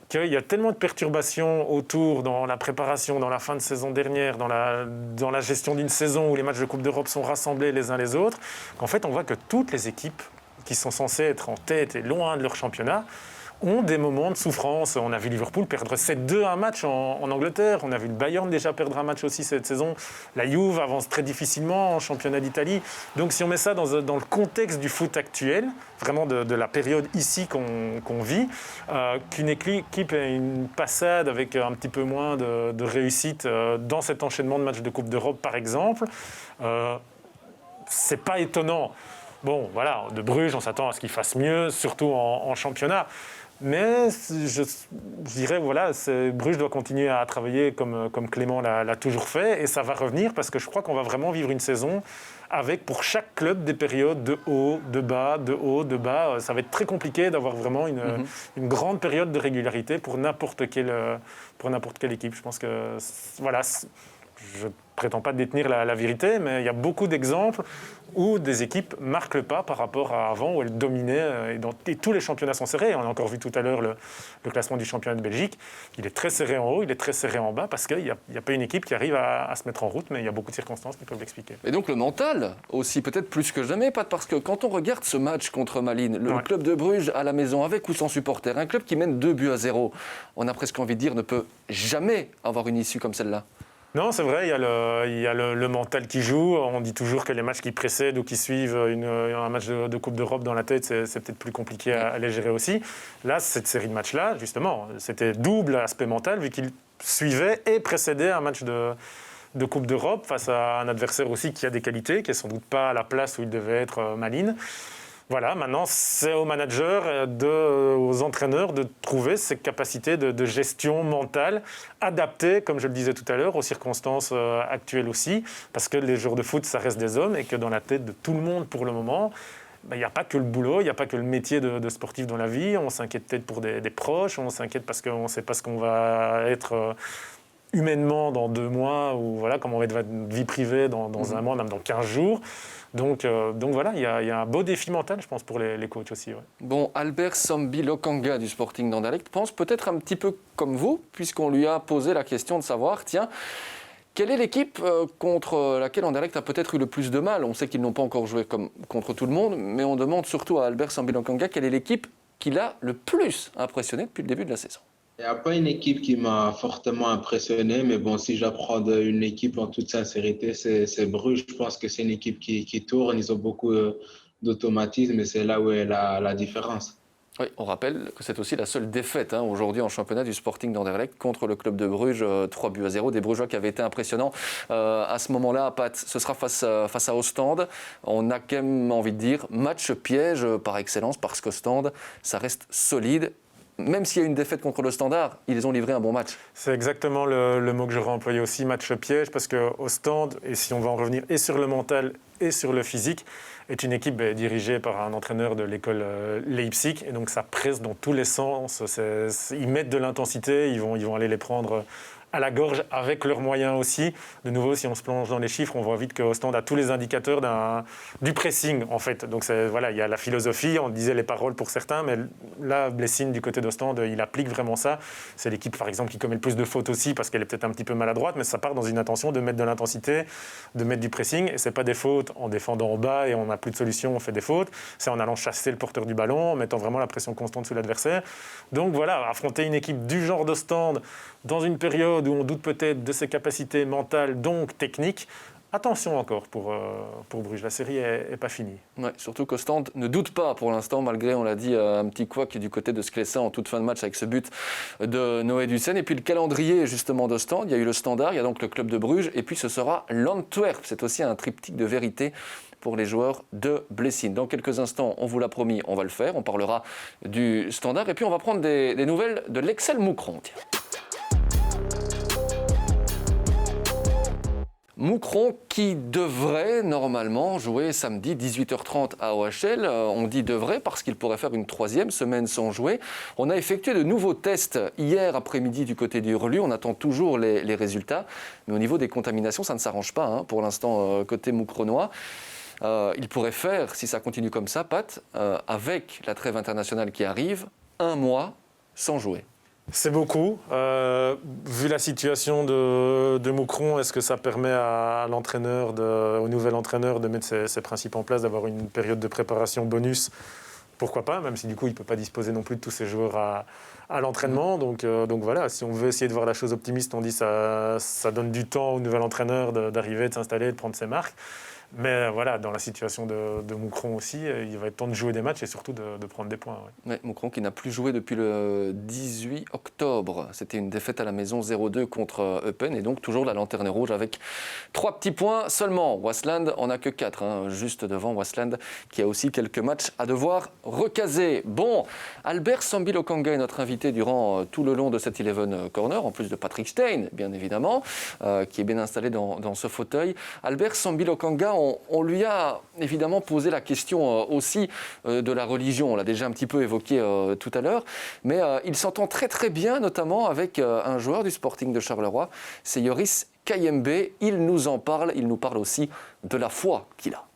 qu'il y a tellement de perturbations autour dans la préparation, dans la fin de saison dernière, dans la gestion d'une saison où les matchs de Coupe d'Europe sont rassemblés les uns les autres, qu'en fait on voit que toutes les équipes qui sont censées être en tête et loin de leur championnat ont des moments de souffrance. On a vu Liverpool perdre 7-2 un match en Angleterre. On a vu le Bayern déjà perdre un match aussi cette saison. La Juve avance très difficilement en championnat d'Italie. Donc si on met ça dans le contexte du foot actuel, vraiment de la période ici qu'on vit, qu'une équipe ait une passade avec un petit peu moins de réussite dans cet enchaînement de matchs de Coupe d'Europe par exemple, c'est pas étonnant. Bon, voilà, de Bruges, on s'attend à ce qu'il fasse mieux, surtout en championnat. Mais je dirais, voilà, Bruges doit continuer à travailler comme Clément l'a toujours fait. Et ça va revenir parce que je crois qu'on va vraiment vivre une saison avec pour chaque club des périodes de haut, de bas, de haut, de bas. Ça va être très compliqué d'avoir vraiment une grande période de régularité pour n'importe quelle équipe. Je pense que, voilà, je ne prétends pas détenir la vérité, mais il y a beaucoup d'exemples où des équipes marquent le pas par rapport à avant, où elles dominaient, et tous les championnats sont serrés. On a encore vu tout à l'heure le classement du championnat de Belgique. Il est très serré en haut, il est très serré en bas, parce qu'il n'y a pas une équipe qui arrive à se mettre en route, mais il y a beaucoup de circonstances qui peuvent l'expliquer. Et donc le mental aussi, peut-être plus que jamais, Pat, parce que quand on regarde ce match contre Malines, le club de Bruges à la maison, avec ou sans supporters, un club qui mène 2-0, on a presque envie de dire ne peut jamais avoir une issue comme celle-là. Non, c'est vrai, il y a le mental qui joue. On dit toujours que les matchs qui précèdent ou qui suivent un match de Coupe d'Europe dans la tête, c'est peut-être plus compliqué à les gérer aussi. Là, cette série de matchs-là, justement, c'était double aspect mental, vu qu'il suivait et précédait un match de Coupe d'Europe face à un adversaire aussi qui a des qualités, qui n'est sans doute pas à la place où il devait être, Malines. Voilà, maintenant, c'est aux managers, aux entraîneurs de trouver ces capacités de gestion mentale adaptées, comme je le disais tout à l'heure, aux circonstances actuelles aussi, parce que les joueurs de foot, ça reste des hommes et que dans la tête de tout le monde, pour le moment, il n'y a pas que le boulot, il n'y a pas que le métier de sportif dans la vie. On s'inquiète peut-être pour des proches, on s'inquiète parce qu'on ne sait pas ce qu'on va être humainement dans 2 mois, ou voilà, comment va être votre vie privée dans un mois, même dans 15 jours. Donc voilà, il y a un beau défi mental, je pense, pour les coachs aussi. Ouais. Bon, Albert Sambi Lokanga du Sporting d'Anderlecht pense peut-être un petit peu comme vous, puisqu'on lui a posé la question de savoir, tiens, quelle est l'équipe contre laquelle Anderlecht a peut-être eu le plus de mal? On sait qu'ils n'ont pas encore joué comme contre tout le monde, mais on demande surtout à Albert Sambi Lokanga quelle est l'équipe qui l'a le plus impressionné depuis le début de la saison. Il n'y a pas une équipe qui m'a fortement impressionné, mais bon, si j'apprends une équipe en toute sincérité, c'est Bruges. Je pense que c'est une équipe qui tourne, ils ont beaucoup d'automatisme et c'est là où est la différence. Oui, on rappelle que c'est aussi la seule défaite aujourd'hui en championnat du Sporting d'Anderlecht contre le club de Bruges, 3-0. Des Brugeois qui avaient été impressionnants à ce moment-là. Pat, ce sera face à Ostende. On a quand même envie de dire match piège par excellence parce qu'Ostende, ça reste solide. Même s'il y a une défaite contre le Standard, ils ont livré un bon match. C'est exactement le mot que j'aurais employé aussi, match piège, parce qu'au stand, et si on va en revenir et sur le mental et sur le physique, est une équipe dirigée par un entraîneur de l'école Leipzig, et donc ça presse dans tous les sens. Ils mettent de l'intensité, ils vont aller les prendre à la gorge avec leurs moyens aussi. De nouveau, si on se plonge dans les chiffres, on voit vite que Ostende a tous les indicateurs du pressing, en fait. Donc voilà, il y a la philosophie, on disait les paroles pour certains, mais là, Blessing, du côté d'Ostende, il applique vraiment ça. C'est l'équipe, par exemple, qui commet le plus de fautes aussi, parce qu'elle est peut-être un petit peu maladroite, mais ça part dans une intention de mettre de l'intensité, de mettre du pressing, et c'est pas des fautes en défendant en bas et on n'a plus de solution, on fait des fautes. C'est en allant chasser le porteur du ballon, en mettant vraiment la pression constante sur l'adversaire. Donc voilà, affronter une équipe du genre d'Ostende dans une période où on doute peut-être de ses capacités mentales, donc techniques, attention encore pour Bruges. La série n'est pas finie. Ouais, surtout qu'Ostende ne doute pas pour l'instant, malgré, on l'a dit, un petit couac du côté de Sclessin en toute fin de match avec ce but de Noé Dussen. Et puis le calendrier justement d'Ostende, il y a eu le Standard, il y a donc le club de Bruges, et puis ce sera l'Antwerp. C'est aussi un triptyque de vérité pour les joueurs de Blessing. Dans quelques instants, on vous l'a promis, on va le faire. On parlera du Standard et puis on va prendre des nouvelles de l'Excel Moucron. Tiens. Moucron qui devrait normalement jouer samedi 18h30 à OHL. On dit devrait parce qu'il pourrait faire une 3e semaine sans jouer. On a effectué de nouveaux tests hier après-midi du côté du Hurlu. On attend toujours les résultats. Mais au niveau des contaminations, ça ne s'arrange pas pour l'instant côté moucronois. Il pourrait faire, si ça continue comme ça, Pat, avec la trêve internationale qui arrive, 1 mois sans jouer. C'est beaucoup. Vu la situation de Moucron, est-ce que ça permet au nouvel entraîneur de mettre ses principes en place, d'avoir une période de préparation bonus? Pourquoi pas, même si du coup il ne peut pas disposer non plus de tous ses joueurs à l'entraînement. Donc voilà, si on veut essayer de voir la chose optimiste, on dit ça donne du temps au nouvel entraîneur d'arriver, de s'installer, de prendre ses marques. Mais voilà, dans la situation de Moucron aussi, il va être temps de jouer des matchs et surtout de prendre des points. Ouais. Ouais, Moucron qui n'a plus joué depuis le 18 octobre. C'était une défaite à la maison 0-2 contre Eupen et donc toujours la lanterne rouge avec 3 petits points seulement. Waasland en a que 4, juste devant Waasland qui a aussi quelques matchs à devoir recaser. Bon, Albert Sambi Lokanga est notre invité durant tout le long de cet Eleven Corner, en plus de Patrick Stein, bien évidemment, qui est bien installé dans ce fauteuil. Albert Sambi Lokanga, on lui a évidemment posé la question aussi de la religion. On l'a déjà un petit peu évoqué tout à l'heure. Mais il s'entend très très bien, notamment avec un joueur du Sporting de Charleroi. C'est Yoris Kayembe. Il nous en parle. Il nous parle aussi de la foi qu'il a.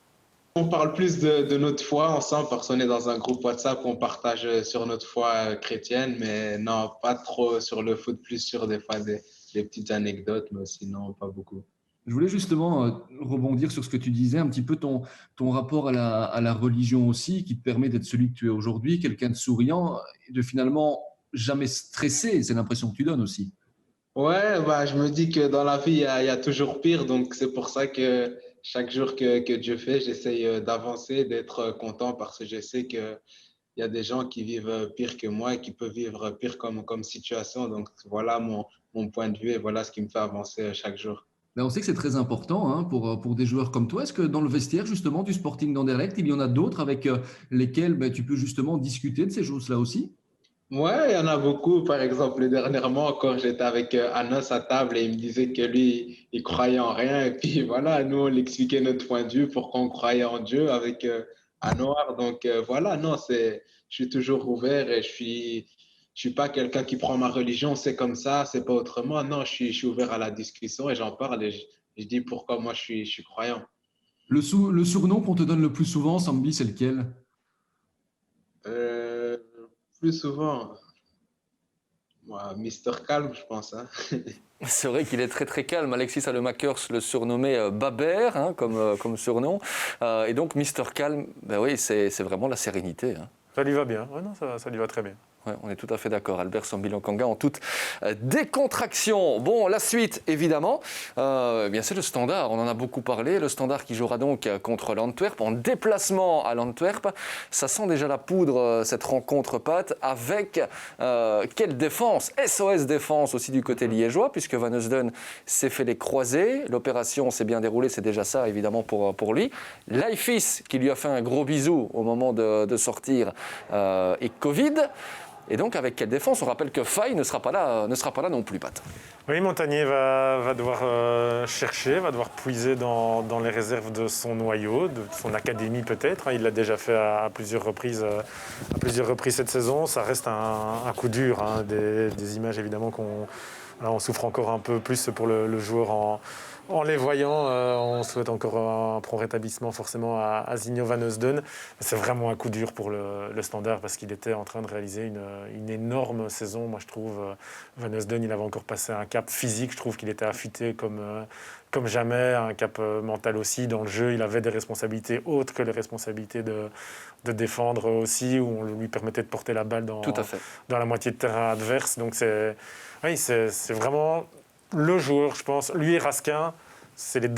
On parle plus de notre foi ensemble parce qu'on est dans un groupe WhatsApp, on partage sur notre foi chrétienne, mais non, pas trop sur le foot, plus sur des fois des petites anecdotes, mais sinon pas beaucoup. Je voulais justement rebondir sur ce que tu disais, un petit peu ton rapport à la religion aussi, qui te permet d'être celui que tu es aujourd'hui, quelqu'un de souriant, et de finalement jamais stressé, c'est l'impression que tu donnes aussi. Ouais, je me dis que dans la vie, il y a toujours pire, donc c'est pour ça que chaque jour que Dieu fait, j'essaye d'avancer, d'être content parce que je sais qu'il y a des gens qui vivent pire que moi et qui peuvent vivre pire comme situation. Donc voilà mon point de vue et voilà ce qui me fait avancer chaque jour. Ben, on sait que c'est très important hein, pour des joueurs comme toi. Est-ce que dans le vestiaire justement du Sporting d'Anderlecht, il y en a d'autres avec lesquels ben, tu peux justement discuter de ces choses-là aussi? Ouais, il y en a beaucoup. Par exemple, dernièrement, quand j'étais avec Anas à table et il me disait que lui, il croyait en rien. Et puis voilà, nous, on l'expliquait notre point de vue, pourquoi on croyait en Dieu avec Anouar. Donc voilà, non, je suis toujours ouvert et je suis pas quelqu'un qui prend ma religion, c'est comme ça, c'est pas autrement. Non, je suis ouvert à la discussion et j'en parle et je dis pourquoi moi je suis croyant. Le surnom qu'on te donne le plus souvent, Sambi, c'est lequel? Euh, Plus souvent, moi, Mister Calme, je pense, hein. C'est vrai qu'il est très très calme. Alexis Salemakers le surnommait Baber hein, comme surnom. Et donc Mister Calme, ben oui, c'est vraiment la sérénité. Hein. Ça lui va bien. Ouais, non, ça lui va très bien. Ouais, on est tout à fait d'accord. Albert Sambilankanga en toute décontraction. Bon, la suite, évidemment, eh bien c'est le Standard. On en a beaucoup parlé. Le Standard qui jouera donc contre l'Antwerp en déplacement à l'Antwerp. Ça sent déjà la poudre, cette rencontre, Pat, avec quelle défense? SOS défense aussi du côté liégeois, puisque Van Heusden s'est fait les croisés. L'opération s'est bien déroulée, c'est déjà ça, évidemment, pour lui. Leifis, qui lui a fait un gros bisou au moment de sortir, et Covid. Et donc, avec quelle défense? On rappelle que Faye ne sera pas là non plus, Pat. Oui, Montagnier va devoir chercher, va devoir puiser dans les réserves de son noyau, de son académie peut-être. Il l'a déjà fait à plusieurs reprises cette saison. Ça reste un coup dur. Hein. Des images évidemment on souffre encore un peu plus pour le joueur en les voyant. On souhaite encore un prompt rétablissement forcément à Zinho Van Heusden. C'est vraiment un coup dur pour le Standard parce qu'il était en train de réaliser une énorme saison. Moi je trouve Van Heusden, il avait encore passé un cap physique. Je trouve qu'il était affûté comme jamais, un cap mental aussi. Dans le jeu, il avait des responsabilités autres que les responsabilités de défendre aussi, où on lui permettait de porter la balle Tout à fait. dans la moitié de terrain adverse. Donc c'est vraiment le joueur, je pense. Lui et Raskin, c'était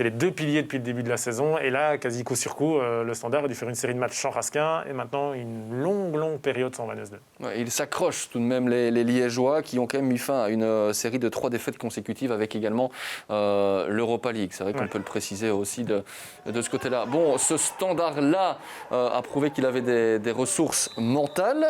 les deux piliers depuis le début de la saison. Et là, quasi coup sur coup, le Standard a dû faire une série de matchs sans Raskin et maintenant une longue période sans Van Heusden. Ouais, il s'accroche tout de même les Liégeois qui ont quand même mis fin à une série de 3 défaites consécutives avec également l'Europa League. C'est vrai qu'on peut le préciser aussi de ce côté-là. Bon, ce Standard-là a prouvé qu'il avait des ressources mentales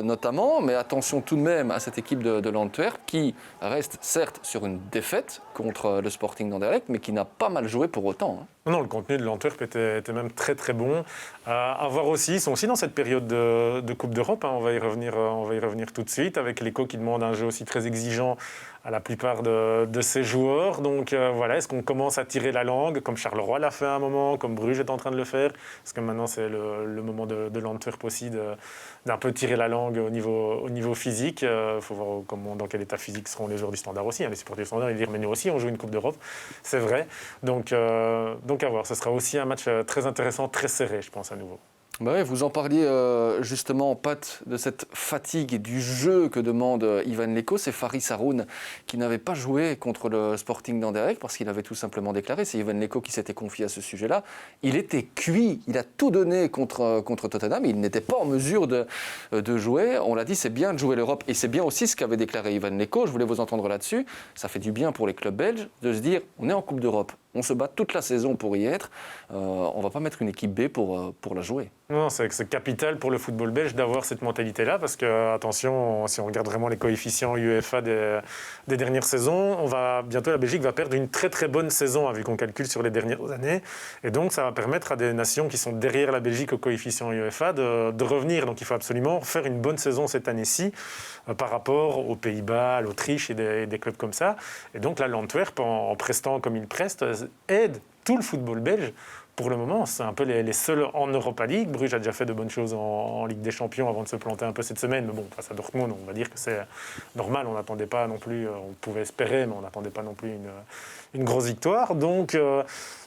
notamment, mais attention tout de même à cette équipe de l'Antwerp qui reste certes sur une défaite contre le Sporting d'Anderlecht, mais qui n'a pas mal joué pour autant. Hein. Non, le contenu de l'Antwerp était même très très bon. À voir aussi, ils sont aussi dans cette période de Coupe d'Europe. Hein. On va y revenir tout de suite avec l'Eco qui demande un jeu aussi très exigeant à la plupart de ses joueurs. Donc voilà, est-ce qu'on commence à tirer la langue comme Charleroi l'a fait à un moment, comme Bruges est en train de le faire? Est-ce que maintenant c'est le moment de l'Antwerp aussi d'un peu tirer la langue au niveau physique? Il faut voir dans quel état physique seront les joueurs du Standard aussi. Hein. Les supporters du Standard, ils disent mais nous aussi on joue une Coupe d'Europe. C'est vrai. Donc à voir. Ce sera aussi un match très intéressant, très serré, je pense, à nouveau. Bah ouais, vous en parliez justement, Pat, de cette fatigue et du jeu que demande Ivan Leko. C'est Faris Haroun qui n'avait pas joué contre le Sporting d'Anderlecht parce qu'il avait tout simplement déclaré, c'est Ivan Leko qui s'était confié à ce sujet-là, il était cuit, il a tout donné contre Tottenham, il n'était pas en mesure de jouer. On l'a dit, c'est bien de jouer l'Europe et c'est bien aussi ce qu'avait déclaré Ivan Leko. Je voulais vous entendre là-dessus. Ça fait du bien pour les clubs belges de se dire, on est en Coupe d'Europe, on se bat toute la saison pour y être, on ne va pas mettre une équipe B pour la jouer. Non, c'est capital pour le football belge d'avoir cette mentalité-là parce que, attention, si on regarde vraiment les coefficients UEFA des dernières saisons, bientôt la Belgique va perdre une très très bonne saison, hein, vu qu'on calcule sur les dernières années. Et donc, ça va permettre à des nations qui sont derrière la Belgique au coefficient UEFA de revenir. Donc, il faut absolument faire une bonne saison cette année-ci par rapport aux Pays-Bas, à l'Autriche et des clubs comme ça. Et donc, là, l'Antwerp, en prestant comme il preste, aide tout le football belge. Pour le moment, c'est un peu les seuls en Europa League. Bruges a déjà fait de bonnes choses en Ligue des Champions avant de se planter un peu cette semaine. Mais bon, face à Dortmund, on va dire que c'est normal. On n'attendait pas non plus, on pouvait espérer, mais on n'attendait pas non plus une grosse victoire. Donc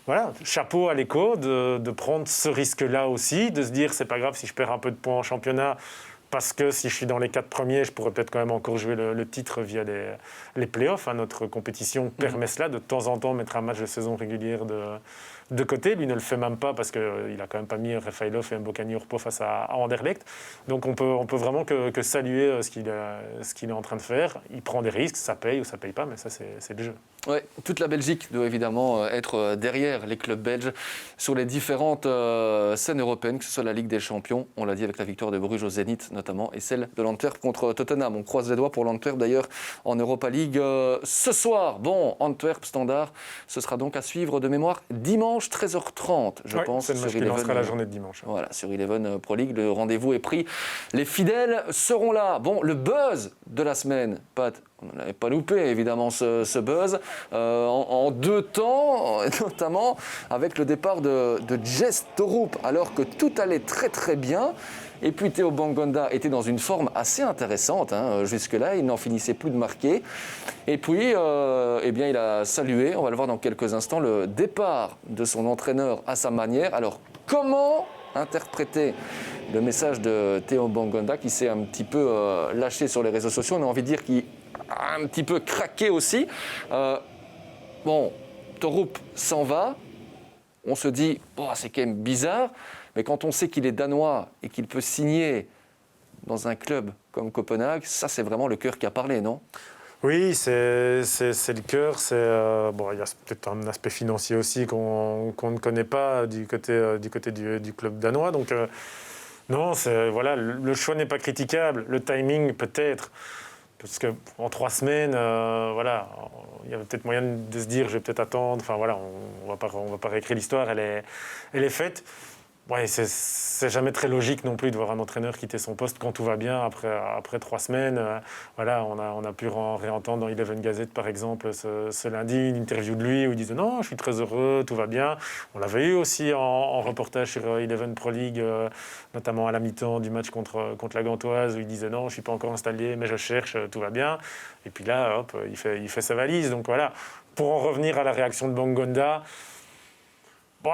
voilà, chapeau à l'Eco de prendre ce risque-là aussi, de se dire c'est pas grave si je perds un peu de points en championnat. Parce que si je suis dans les 4 premiers, je pourrais peut-être quand même encore jouer le titre via les playoffs. Hein. Notre compétition permet cela, de temps en temps mettre un match de saison régulière de côté. Lui ne le fait même pas parce qu'il n'a quand même pas mis Refailov et Mbokani au repos face à Anderlecht. Donc on peut vraiment que saluer ce qu'il est en train de faire. Il prend des risques, ça paye ou ça paye pas, mais ça c'est le jeu. Ouais, toute la Belgique doit évidemment être derrière les clubs belges sur les différentes scènes européennes, que ce soit la Ligue des Champions, on l'a dit avec la victoire de Bruges au Zénith notamment, et celle de l'Antwerp contre Tottenham. On croise les doigts pour l'Antwerp d'ailleurs en Europa League ce soir. Bon, Antwerp Standard, ce sera donc à suivre de mémoire dimanche 13h30, je pense. C'est le match qui lancera la journée de dimanche. Voilà, sur Eleven Pro League, le rendez-vous est pris. Les fidèles seront là. Bon, le buzz de la semaine, Pat, on n'avait pas loupé évidemment ce buzz, en deux temps, notamment avec le départ de Jess Torup, alors que tout allait très très bien. Et puis Theo Bongonda était dans une forme assez intéressante, jusque-là, il n'en finissait plus de marquer. Et puis, eh bien, il a salué, on va le voir dans quelques instants, le départ de son entraîneur à sa manière. Alors, comment interpréter le message de Theo Bongonda qui s'est un petit peu lâché sur les réseaux sociaux? On a envie de dire qu'il a un petit peu craqué aussi. Bon, Torup s'en va. On se dit, c'est quand même bizarre. Mais quand on sait qu'il est danois et qu'il peut signer dans un club comme Copenhague, ça, c'est vraiment le cœur qui a parlé, non? Oui, c'est le cœur. Il y a peut-être un aspect financier aussi qu'on ne connaît pas du côté du club danois. Donc, non, le choix n'est pas critiquable. Le timing, peut-être. Parce qu'en 3 semaines, il y avait peut-être moyen de se dire, je vais peut-être attendre. Enfin, voilà, on va pas réécrire l'histoire, elle est faite. Ouais, c'est jamais très logique non plus de voir un entraîneur quitter son poste quand tout va bien après 3 semaines. On a pu réentendre dans Eleven Gazette, par exemple, ce lundi, une interview de lui où il disait « Non, je suis très heureux, tout va bien ». On l'avait eu aussi en reportage sur Eleven Pro League, notamment à la mi-temps du match contre la Gantoise, où il disait « Non, je ne suis pas encore installé, mais je cherche, tout va bien ». Et puis là, hop, il fait sa valise. Donc voilà, pour en revenir à la réaction de Bongonda,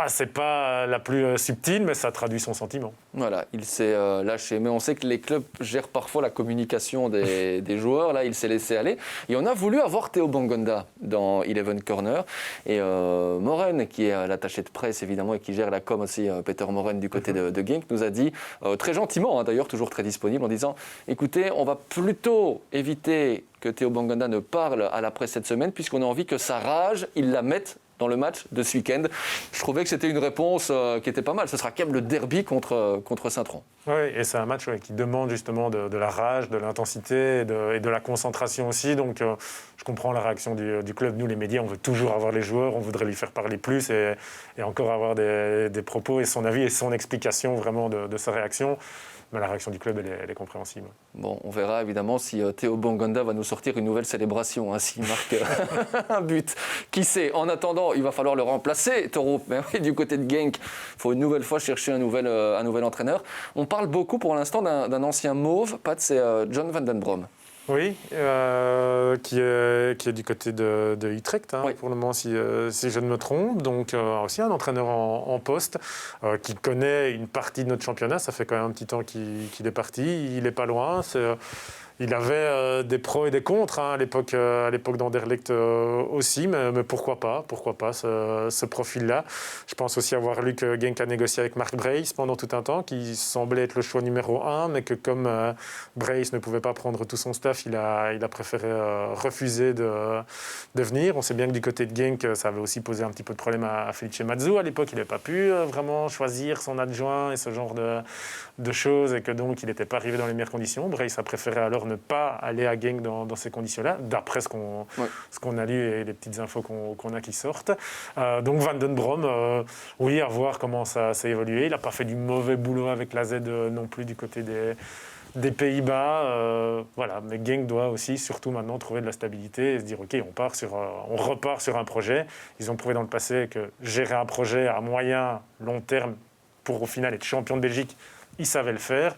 c'est pas la plus subtile, mais ça traduit son sentiment. Voilà, il s'est lâché. Mais on sait que les clubs gèrent parfois la communication des joueurs. Là, il s'est laissé aller. Et on a voulu avoir Theo Bongonda dans Eleven Corner. Et Moren, qui est l'attaché de presse, évidemment, et qui gère la com aussi, Peter Moren, du côté de Genk, nous a dit, très gentiment, d'ailleurs, toujours très disponible, en disant « Écoutez, on va plutôt éviter que Theo Bongonda ne parle à la presse cette semaine, puisqu'on a envie que sa rage, il la mette dans le match de ce week-end ». Je trouvais que c'était une réponse qui était pas mal. Ce sera quand même le derby contre Saint-Tron. Oui, et c'est un match qui demande justement de la rage, de l'intensité et de la concentration aussi. Donc je comprends la réaction du club. Nous, les médias, on veut toujours avoir les joueurs, on voudrait lui faire parler plus et encore avoir des propos et son avis et son explication vraiment de sa réaction. Mais la réaction du club, elle est compréhensible. Bon, on verra évidemment si Theo Bongonda va nous sortir une nouvelle célébration, s'il marque un but. Qui sait? En attendant, il va falloir le remplacer, Torup. Mais oui, du côté de Genk, il faut une nouvelle fois chercher un nouvel entraîneur. On parle beaucoup pour l'instant d'un ancien mauve, Pat, c'est John van den Brom. Oui, qui est du côté de Utrecht, oui. Pour le moment, si je ne me trompe. Donc, aussi un entraîneur en poste qui connaît une partie de notre championnat. Ça fait quand même un petit temps qu'il est parti. Il n'est pas loin. Il avait des pros et des contres à l'époque d'Anderlecht aussi, mais pourquoi pas ce profil-là. Je pense aussi avoir lu que Genk a négocié avec Mark Brace pendant tout un temps, qui semblait être le choix numéro 1, mais que comme Brace ne pouvait pas prendre tout son staff, il a préféré refuser de venir. On sait bien que du côté de Genk, ça avait aussi posé un petit peu de problème à Felice Mazzu. À l'époque, il n'avait pas pu vraiment choisir son adjoint et ce genre de choses, et que donc il n'était pas arrivé dans les meilleures conditions. Brace a préféré alors ne pas aller à Genk dans ces conditions-là, d'après ce qu'on a lu et les petites infos qu'on a qui sortent. Donc Van den Brom, oui, à voir comment ça s'est évolué. Il n'a pas fait du mauvais boulot avec la Z non plus du côté des Pays-Bas. Voilà. Mais Genk doit aussi, surtout maintenant, trouver de la stabilité et se dire, OK, on repart sur un projet. Ils ont prouvé dans le passé que gérer un projet à moyen, long terme, pour au final être champion de Belgique, ils savaient le faire.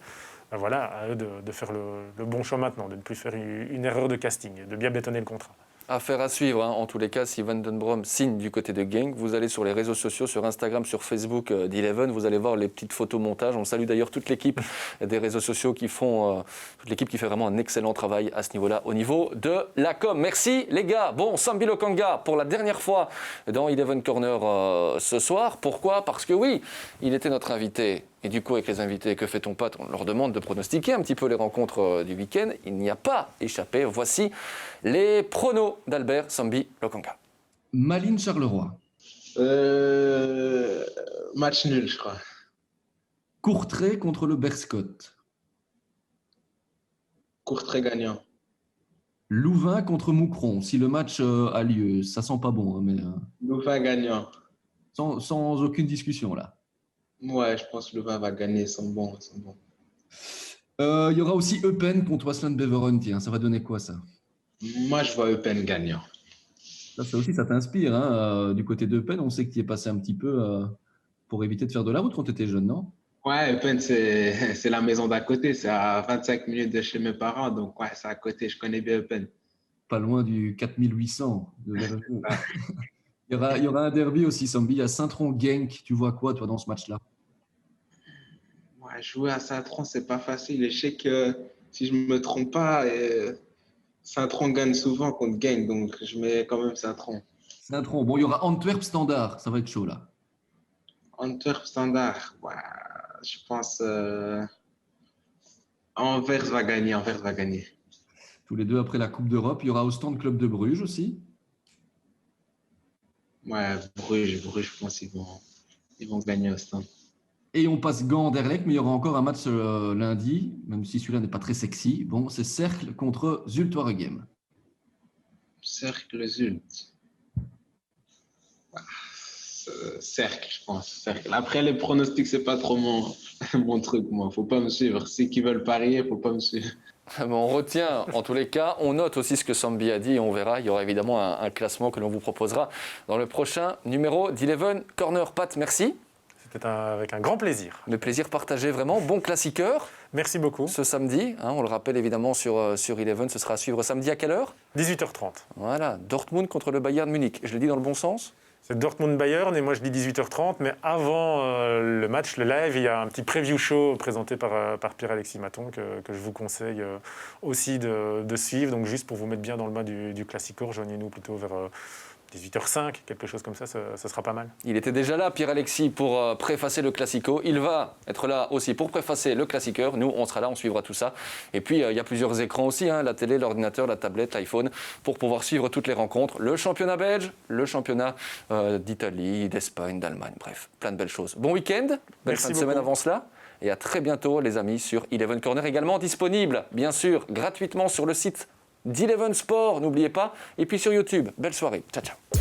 Voilà, à eux de faire le bon choix maintenant, de ne plus faire une erreur de casting, de bien bétonner le contrat. Affaire à suivre, en tous les cas, si Van den Brom signe du côté de Genk, vous allez sur les réseaux sociaux, sur Instagram, sur Facebook d'Eleven, vous allez voir les petites photos montage. On salue d'ailleurs toute l'équipe des réseaux sociaux toute l'équipe qui fait vraiment un excellent travail à ce niveau-là, au niveau de la com. Merci les gars. Bon, Sambi Lokanga pour la dernière fois dans Eleven Corner ce soir. Pourquoi? Parce que oui, il était notre invité Et du coup, avec les invités Que fait ton pote, on leur demande de pronostiquer un petit peu les rencontres du week-end. Il n'y a pas échappé. Voici les pronos d'Albert Sambi Lokanga. Malines Charleroi. Match nul, je crois. Courtrai contre le Berscott. Courtrai gagnant. Louvain contre Moucron. Si le match a lieu, ça sent pas bon, hein, mais Louvain gagnant. sans aucune discussion là. Ouais, je pense que Louvain va gagner. Ils sont bons. Il y aura aussi Eupen contre Waasland Beveren. Tiens, ça va donner quoi ça? Moi, je vois Eupen gagnant. Ça aussi, ça t'inspire. Hein, du côté d'Eupen, on sait que tu y es passé un petit peu pour éviter de faire de la route quand tu étais jeune, non? Ouais, Eupen, c'est la maison d'à côté. C'est à 25 minutes de chez mes parents. Donc, ouais, c'est à côté. Je connais bien Eupen. Pas loin du 4800 de Vergeux. Il y aura un derby aussi, Sambi. Il y a Saint-Tron-Genk. Tu vois quoi, toi, dans ce match-là? Ouais, jouer à Saint-Tron, c'est pas facile. Et je sais que, si je me trompe pas, Saint-Tron gagne souvent contre Genk. Donc, je mets quand même Saint-Tron. Saint-Tron. Bon, il y aura Antwerp-Standard. Ça va être chaud, là. Antwerp Standard. Ouais, je pense Anvers va gagner. Anvers va gagner. Tous les deux après la Coupe d'Europe. Il y aura Ostende Club de Bruges aussi. Ouais, Bruges, je pense qu'ils vont gagner au stand. Et on passe Gand-Anderlecht, mais il y aura encore un match lundi, même si celui-là n'est pas très sexy. Bon, c'est Cercle contre Zulte Waregem. Cercle Zult. Cercle, je pense. Cercle. Après, les pronostics, c'est pas trop mon truc, moi. Faut pas me suivre. Ceux qui veulent parier, faut pas me suivre. On retient, en tous les cas, on note aussi ce que Sambi a dit et on verra. Il y aura évidemment un classement que l'on vous proposera dans le prochain numéro d'Eleven Corner. Pat, merci. C'était avec un grand plaisir. Le plaisir partagé, vraiment. Bon classiqueur. Merci beaucoup. Ce samedi, on le rappelle évidemment sur Eleven, ce sera à suivre samedi à quelle heure? 18h30. Voilà, Dortmund contre le Bayern Munich. Je le dis dans le bon sens? C'est Dortmund-Bayern et moi je dis 18h30, mais avant le match, le live, il y a un petit preview show présenté par Pierre-Alexis Maton que je vous conseille aussi de suivre. Donc juste pour vous mettre bien dans le bas du Classico, rejoignez-nous plutôt vers 18h05, quelque chose comme ça sera pas mal. Il était déjà là, Pierre-Alexis, pour préfacer le Classico. Il va être là aussi pour préfacer le Classiqueur. Nous, on sera là, on suivra tout ça. Et puis, il y a plusieurs écrans aussi, la télé, l'ordinateur, la tablette, l'iPhone, pour pouvoir suivre toutes les rencontres. Le championnat belge, le championnat d'Italie, d'Espagne, d'Allemagne, bref, plein de belles choses. Bon week-end, belle fin de semaine avant cela. Et à très bientôt, les amis, sur Eleven Corner, également disponible, bien sûr, gratuitement sur le site d'Eleven Sport, n'oubliez pas. Et puis sur YouTube. Belle soirée. Ciao, ciao.